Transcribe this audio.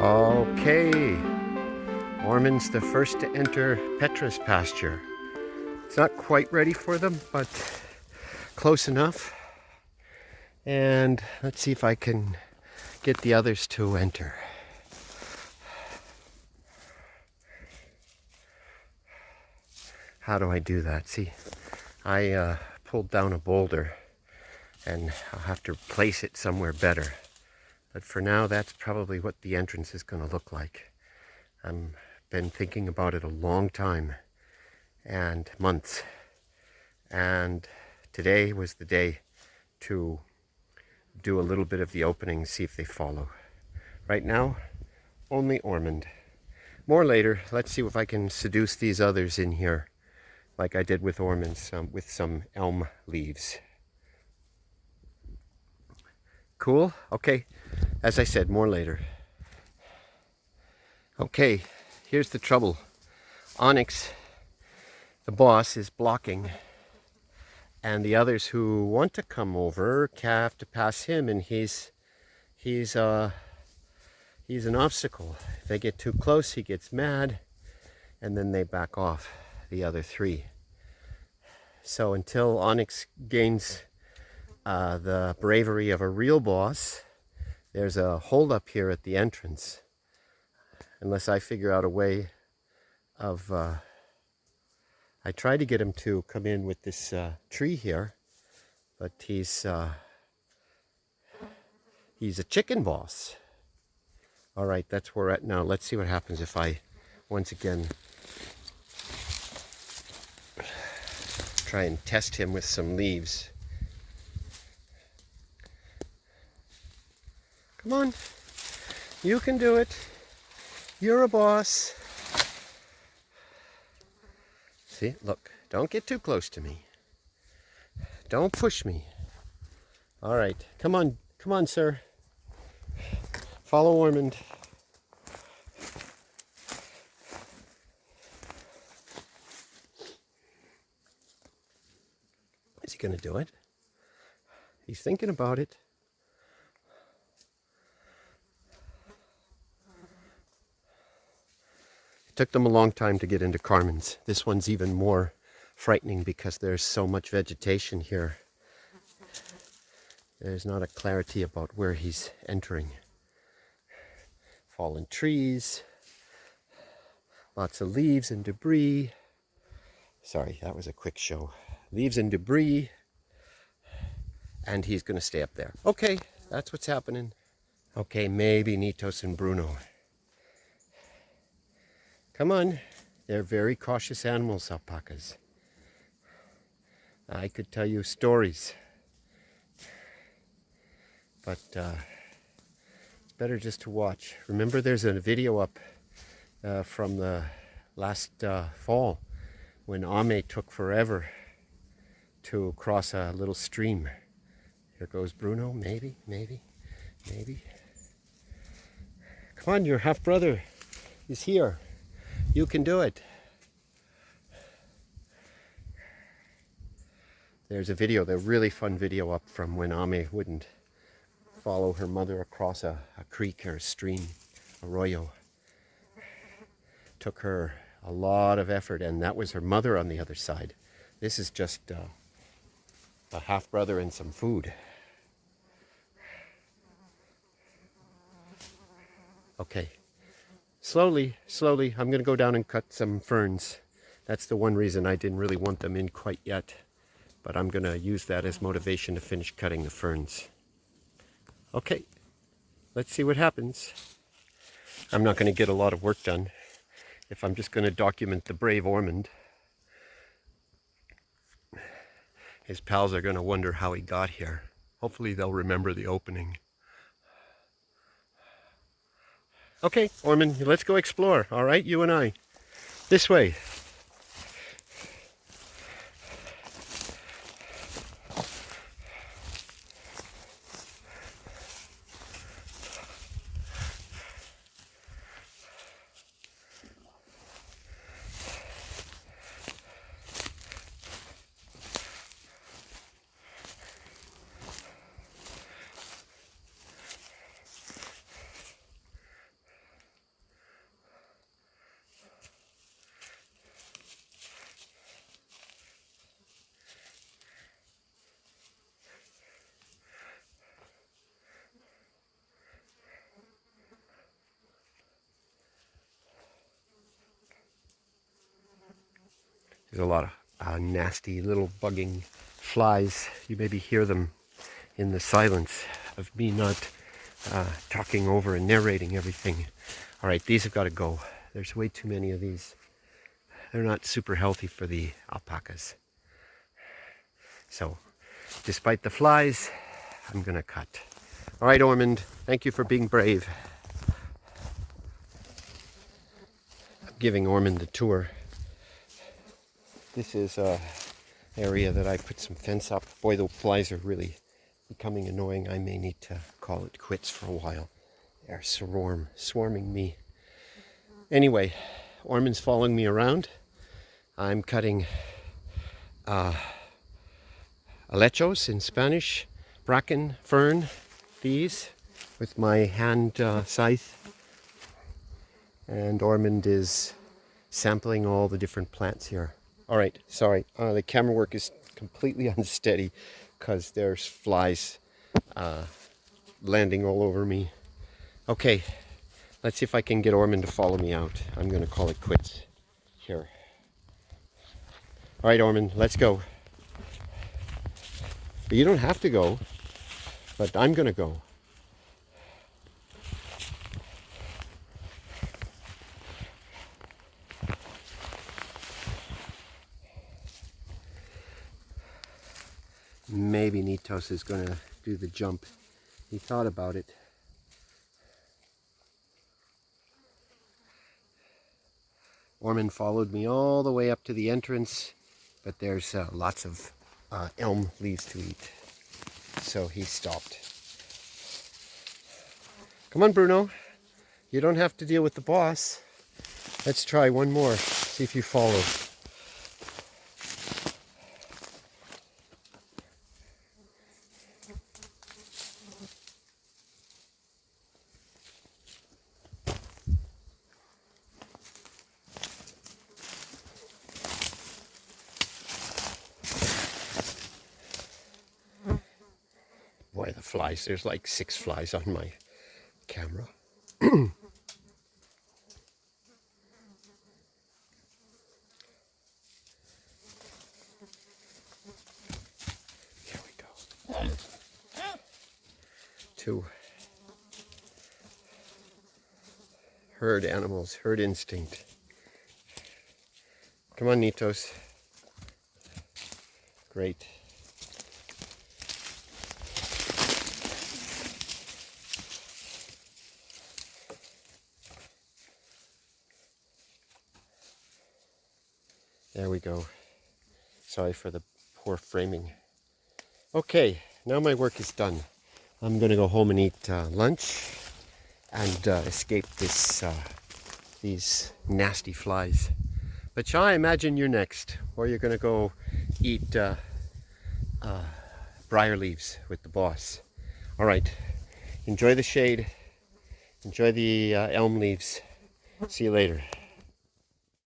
Okay, Ormand's the first to enter Petra's pasture. It's not quite ready for them, but close enough. And let's see if I can get the others to enter. How do I do that? See, I pulled down a boulder and I'll have to place it somewhere better. But for now, that's probably what the entrance is going to look like. I've been thinking about it a long time and months. And today was the day to do a little bit of the opening, see if they follow. Right now, only Ormand. More later. Let's see if I can seduce these others in here like I did with Ormand, with some elm leaves. Cool? Okay. As I said, more later. Okay, here's the trouble. Onyx, the boss, is blocking, and the others who want to come over have to pass him, and he's an obstacle. If they get too close, he gets mad, and then they back off, the other three. So until Onyx gains the bravery of a real boss, there's a hold-up here at the entrance. Unless I figure out a way of... I tried to get him to come in with this tree here, but he's a chicken boss. All right, that's where we're at now. Let's see what happens if I, once again, try and test him with some leaves. Come on, you can do it. You're a boss. See, look, don't get too close to me. Don't push me. All right, come on, sir. Follow Ormand. Is he going to do it? He's thinking about it. It took them a long time to get into Carmen's. This one's even more frightening because there's so much vegetation here. There's not a clarity about where he's entering. Fallen trees, lots of leaves and debris. Sorry, that was a quick show. Leaves and debris, and he's going to stay up there. Okay, that's what's happening. Okay, maybe Nitos and Bruno. Come on, they're very cautious animals, alpacas. I could tell you stories, but it's better just to watch. Remember, there's a video up from the last fall when Ame took forever to cross a little stream. Here goes Bruno, maybe. Come on, your half-brother is here. You can do it. There's a video, the really fun video up from when Ame wouldn't follow her mother across a creek or a stream, arroyo. Took her a lot of effort, and that was her mother on the other side. This is just a half-brother and some food. Okay. Slowly, I'm going to go down and cut some ferns. That's the one reason I didn't really want them in quite yet. But I'm going to use that as motivation to finish cutting the ferns. Okay, let's see what happens. I'm not going to get a lot of work done if I'm just going to document the brave Ormand. His pals are going to wonder how he got here. Hopefully they'll remember the opening. Okay, Ormand, let's go explore, all right? You and I. This way. There's a lot of nasty little bugging flies. You maybe hear them in the silence of me not talking over and narrating everything. All right, these have got to go. There's way too many of these. They're not super healthy for the alpacas. So, despite the flies, I'm gonna cut. All right, Ormand, thank you for being brave. I'm giving Ormand the tour. This is an area that I put some fence up. Boy, the flies are really becoming annoying. I may need to call it quits for a while. They're swarming me. Anyway, Ormand's following me around. I'm cutting alechos in Spanish, bracken, fern, these with my hand scythe. And Ormand is sampling all the different plants here. All right, sorry, the camera work is completely unsteady because there's flies landing all over me. Okay, let's see if I can get Ormand to follow me out. I'm gonna call it quits here. All right, Ormand, let's go. But you don't have to go, but I'm gonna go. Maybe Nitos is gonna do the jump. He thought about it. Ormand followed me all the way up to the entrance, but there's lots of elm leaves to eat, so he stopped. Come on, Bruno. You don't have to deal with the boss. Let's try one more. See if you follow. Boy, the flies. There's like 6 flies on my camera. Here we go. 2 herd animals, herd instinct. Come on, Nitos. Great. There we go. Sorry for the poor framing. Okay, now my work is done. I'm going to go home and eat lunch and escape these nasty flies. But Shaw, I imagine you're next, or you're going to go eat briar leaves with the boss. All right, enjoy the shade, enjoy the elm leaves. See you later.